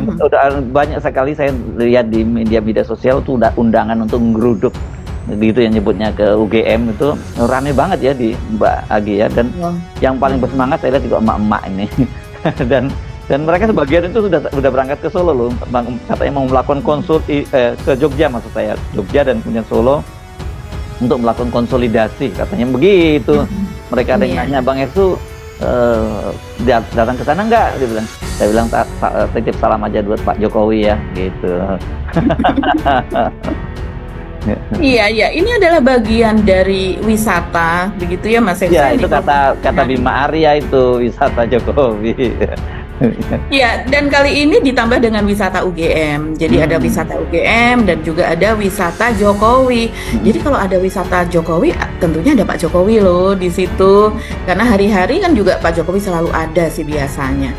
udah banyak sekali saya lihat di media sosial tuh udah undangan untuk ngeruduk gitu yang nyebutnya ke UGM itu rame banget ya di Mbak Agi ya, dan yang paling bersemangat saya lihat juga emak-emak ini dan mereka sebagian itu sudah berangkat ke Solo loh, katanya mau melakukan ke Jogja, maksud saya Jogja dan kemudian Solo untuk melakukan konsolidasi, katanya begitu. Mereka ada yang nanya, Bang Ersu datang ke sana enggak? Dia bilang, saya bilang titip salam aja buat Pak Jokowi ya, gitu. Iya, ini adalah bagian dari wisata, begitu ya Mas Efsan? Ya, itu kata Bima Arya itu, wisata Jokowi. Ya, dan kali ini ditambah dengan wisata UGM. Jadi ada wisata UGM dan juga ada wisata Jokowi. Jadi kalau ada wisata Jokowi, tentunya ada Pak Jokowi loh di situ. Karena hari-hari kan juga Pak Jokowi selalu ada sih biasanya.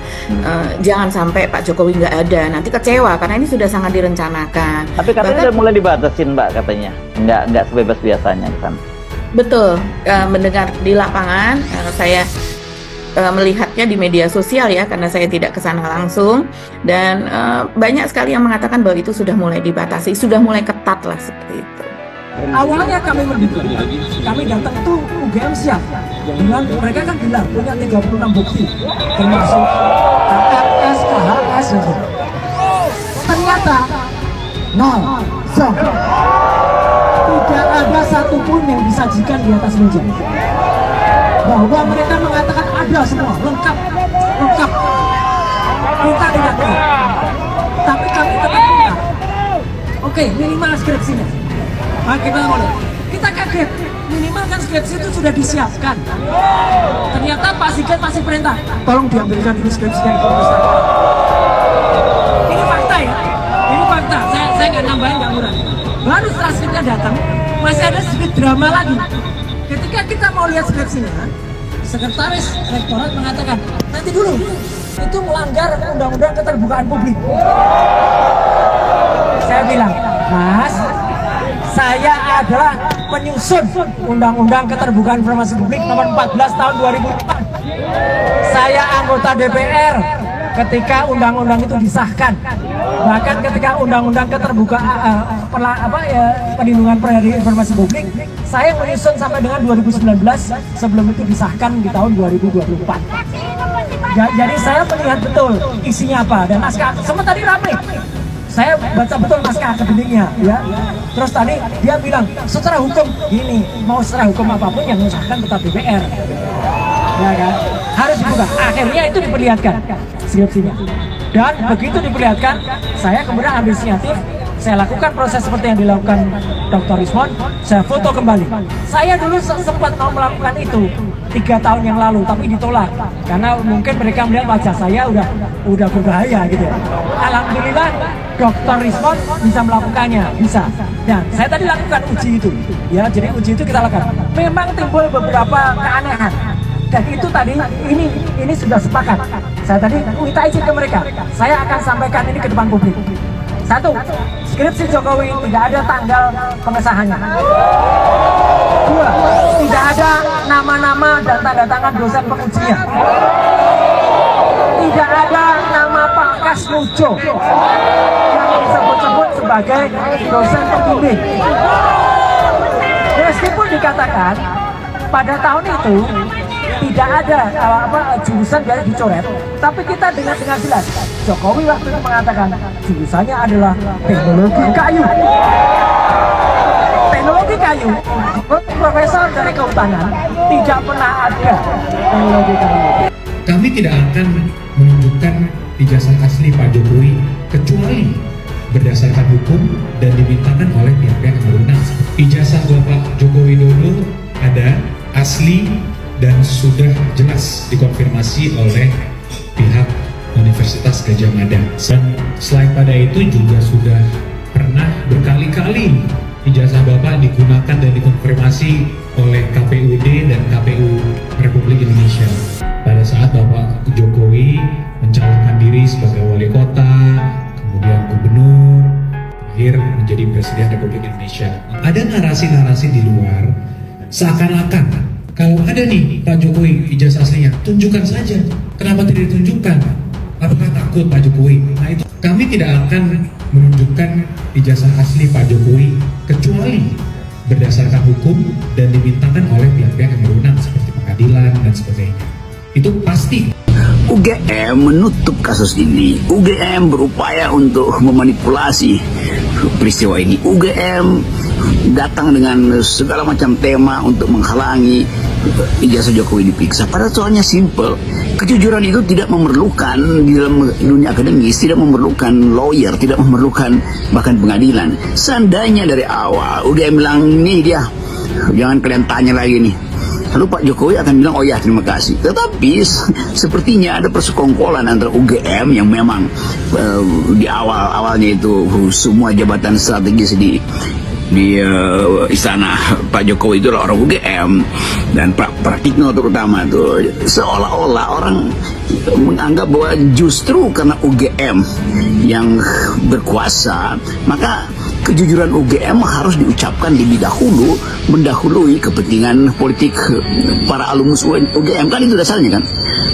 Jangan sampai Pak Jokowi nggak ada, nanti kecewa karena ini sudah sangat direncanakan. Tapi katanya udah mulai dibatasin Mbak, katanya nggak sebebas biasanya kan. Betul, mendengar di lapangan, saya melihatnya di media sosial ya, karena saya tidak ke sana langsung, dan banyak sekali yang mengatakan bahwa itu sudah mulai dibatasi, sudah mulai ketat lah seperti itu. Awalnya kami menduga, kami datang itu UGM siap dengan mereka kan bilang punya 36 bukti termasuk KRS, KHS gitu. Ternyata nol, tidak ada satupun yang disajikan di atas meja. Bahwa mereka mengatakan ada semua, lengkap. Kita tidak tahu. Tapi kami tetap minta. Oke, minimal skripsinya. Kita kaget, minimal kan skripsi itu sudah disiapkan. Ternyata Pak Sigit masih perintah, tolong diambilkan dulu skripsinya itu. Ini fakta ya, ini fakta. Saya nggak nambahin, nggak ngurang. Baru setelah skripsinya datang, masih ada sedikit drama lagi. Ketika kita mau lihat skripsinya, sekretaris rektorat mengatakan, nanti dulu, itu melanggar undang-undang keterbukaan publik. Saya bilang, Mas, saya adalah penyusun undang-undang keterbukaan informasi publik nomor 14 tahun 2004. Saya anggota DPR ketika undang-undang itu disahkan. Bahkan ketika undang-undang keterbukaan perlindungan informasi publik, saya menyusun sampai dengan 2019 sebelum itu disahkan di tahun 2024. Jadi saya melihat betul isinya apa, dan naskah semua tadi ramai. Saya baca betul naskah akademiknya, ya. Terus tadi dia bilang secara hukum gini, mau secara hukum apapun yang disahkan tetap DPR, ya kan? Harus dibuka. Akhirnya itu diperlihatkan skripsinya. Dan begitu diperlihatkan, saya kemudian ambil inisiatif. Saya lakukan proses seperti yang dilakukan Dr. Rismond, saya foto kembali. Saya dulu sempat mau melakukan itu 3 tahun yang lalu, tapi ditolak karena mungkin mereka melihat wajah saya udah berbahaya gitu. Alhamdulillah Dr. Rismond bisa melakukannya, bisa. Dan saya tadi lakukan uji itu, ya. Jadi uji itu kita lakukan. Memang timbul beberapa keanehan. Dan itu tadi ini sudah sepakat. Saya tadi minta izin ke mereka. Saya akan sampaikan ini ke depan publik. 1, skripsi Jokowi tidak ada tanggal pengesahannya. 2, tidak ada nama-nama dan tanda tangan dosen pengujinya. Tidak ada nama Pak Kasmujo yang disebut-sebut sebagai dosen pembimbing. Meskipun dikatakan pada tahun itu tidak ada jurusan dari dicoret, tapi kita dengar jelas Jokowi waktu itu mengatakan jurusannya adalah teknologi kayu. Teknologi kayu, profesor dari kehutanan tidak pernah ada teknologi kayu. Kami tidak akan menunjukkan ijazah asli Pak Jokowi kecuali berdasarkan hukum dan dimintakan oleh pihak-pihak yang berwenang. Ijazah Bapak Joko Widodo ada, asli, dan sudah jelas dikonfirmasi oleh pihak Universitas Gadjah Mada. Dan selain pada itu juga sudah pernah berkali-kali ijazah Bapak digunakan dan dikonfirmasi oleh KPUD dan KPU Republik Indonesia. Pada saat Bapak Jokowi mencalonkan diri sebagai wali kota, kemudian gubernur, akhir menjadi Presiden Republik Indonesia. Ada narasi-narasi di luar seakan-akan kalau ada nih Pak Jokowi ijazah aslinya, tunjukkan saja. Kenapa tidak ditunjukkan? Apakah takut Pak Jokowi? Nah itu kami tidak akan menunjukkan ijazah asli Pak Jokowi kecuali berdasarkan hukum dan dimintakan oleh pihak-pihak yang berwenang seperti pengadilan dan sebagainya. Itu pasti. UGM menutup kasus ini. UGM berupaya untuk memanipulasi peristiwa ini. UGM datang dengan segala macam tema untuk menghalangi ijazah Jokowi diperiksa. Padahal soalnya simple. Kejujuran itu tidak memerlukan di dalam dunia akademis, tidak memerlukan lawyer, tidak memerlukan bahkan pengadilan. Seandainya dari awal UGM bilang, nih dia, jangan kalian tanya lagi nih. Lalu Pak Jokowi akan bilang, oh ya terima kasih. Tetapi sepertinya ada persekongkolan antara UGM yang memang di awalnya itu semua jabatan strategis di istana Pak Jokowi itu orang UGM dan Pak Pratikno terutama tuh, seolah-olah orang menganggap bahwa justru karena UGM yang berkuasa maka kejujuran UGM harus diucapkan lebih dahulu, mendahului kepentingan politik para alumnus UGM, kan itu dasarnya kan.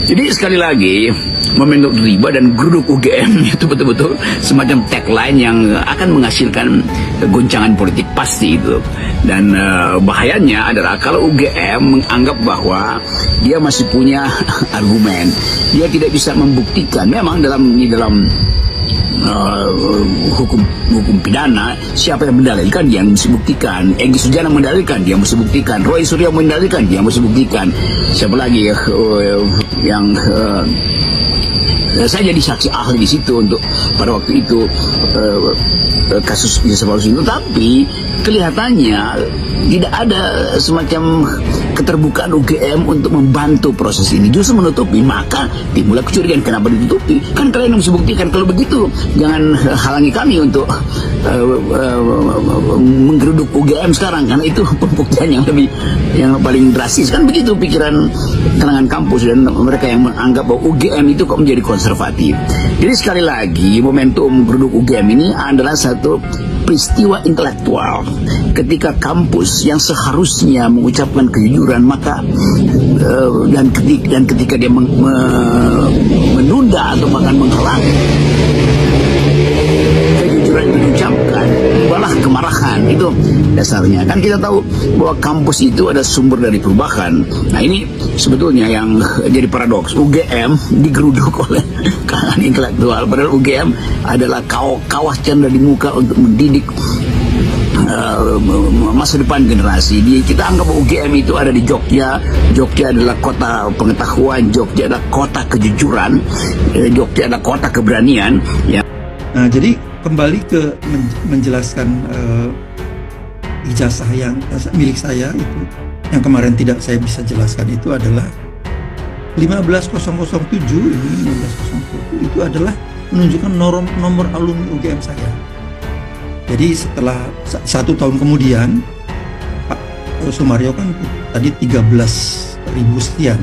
Jadi sekali lagi membentuk riba dan geruduk UGM itu betul-betul semacam tagline yang akan menghasilkan goncangan politik pasti itu. Dan bahayanya adalah kalau UGM menganggap bahwa dia masih punya argumen, dia tidak bisa membuktikan. Memang dalam hukum pidana siapa yang mendalilkan dia mesti buktikan. Egy Sujana mendalilkan dia mesti buktikan. Roy Suryo mendalilkan dia mesti buktikan. Siapa lagi yang saya jadi saksi ahli di situ untuk pada waktu itu kasus ijazah palsu itu. Tapi kelihatannya tidak ada semacam keterbukaan UGM untuk membantu proses ini, justru menutupi. Maka timbullah kecurigaan, kenapa ditutupi? Kan kalian harus buktikan. Kalau begitu jangan halangi kami untuk menggeruduk UGM sekarang, karena itu pembuktian yang paling drastis. Kan begitu pikiran kalangan kampus dan mereka yang menganggap bahwa UGM itu kok menjadi konservatif. Jadi sekali lagi momentum geruduk UGM ini adalah satu peristiwa intelektual ketika kampus yang seharusnya mengucapkan kejujuran maka dan ketika dia menunda atau bahkan menghalangi kejujuran yang diucapkan, malah kemarahan. Itu dasarnya. Kan kita tahu bahwa kampus itu ada sumber dari perubahan. Nah ini sebetulnya yang jadi paradoks. UGM digeruduk oleh kalangan intelektual, padahal UGM adalah kawah canda di muka untuk mendidik masa depan generasi. Kita anggap UGM itu ada di Jogja. Jogja adalah kota pengetahuan, Jogja adalah kota kejujuran, Jogja adalah kota keberanian. Ya. Nah, jadi kembali ke menjelaskan ijazah yang milik saya itu, yang kemarin tidak saya bisa jelaskan, itu adalah 15007 ini 15007 itu adalah menunjukkan nomor alumni UGM saya. Jadi setelah 1 tahun kemudian Pak Sumaryo kan tadi 13.000 sekian,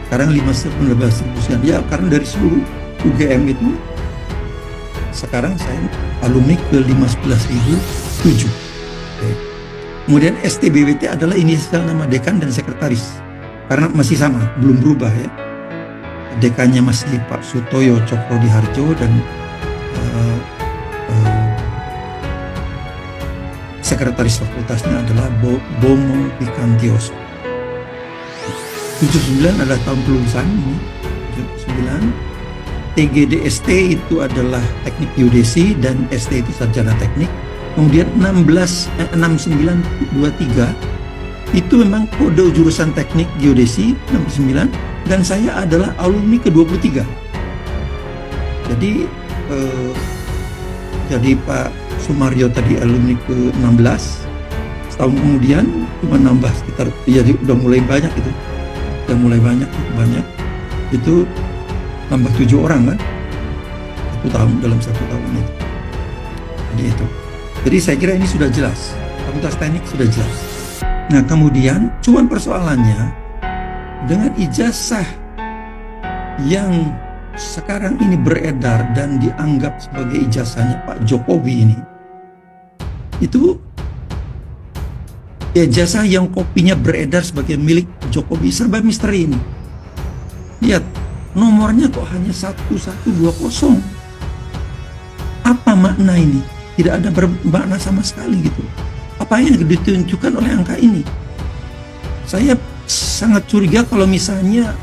sekarang 15.000 sekian. Ya karena dari seluruh UGM itu sekarang saya alumni ke 15.007. Kemudian STBWT adalah inisial nama dekan dan sekretaris, karena masih sama, belum berubah ya. Dekannya masih Pak Sutoyo Cokroharjo dan sekretaris fakultasnya adalah Bomo Pikantioso. 79 adalah tahun kelulusan ini, 79. TGDST itu adalah teknik geodesi dan ST itu sarjana teknik. Kemudian 6923 itu memang kode jurusan teknik geodesi 69, dan saya adalah alumni ke-23. Jadi Pak Sumaryo tadi alumni ke-16, setahun kemudian cuma nambah sekitar, jadi udah mulai banyak itu, itu nambah 7 orang kan, 1 tahun dalam 1 tahun itu. Jadi itu. Jadi saya kira ini sudah jelas, fakultas teknik sudah jelas. Nah kemudian cuman persoalannya dengan ijazah yang sekarang ini beredar dan dianggap sebagai ijazahnya Pak Jokowi ini, itu ijazah yang kopinya beredar sebagai milik Jokowi, serba misteri ini. Lihat, nomornya kok hanya 1120. Apa makna ini? Tidak ada bermakna sama sekali gitu. Apa yang ditunjukkan oleh angka ini? Saya sangat curiga kalau misalnya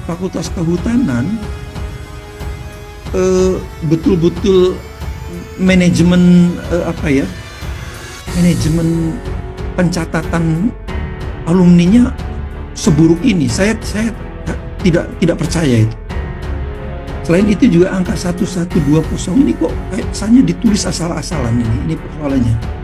Fakultas Kehutanan betul-betul manajemen manajemen pencatatan alumninya seburuk ini. Saya tidak percaya itu. Selain itu juga angka 1120 ini kok kayak kesannya ditulis asal-asalan ini persoalannya.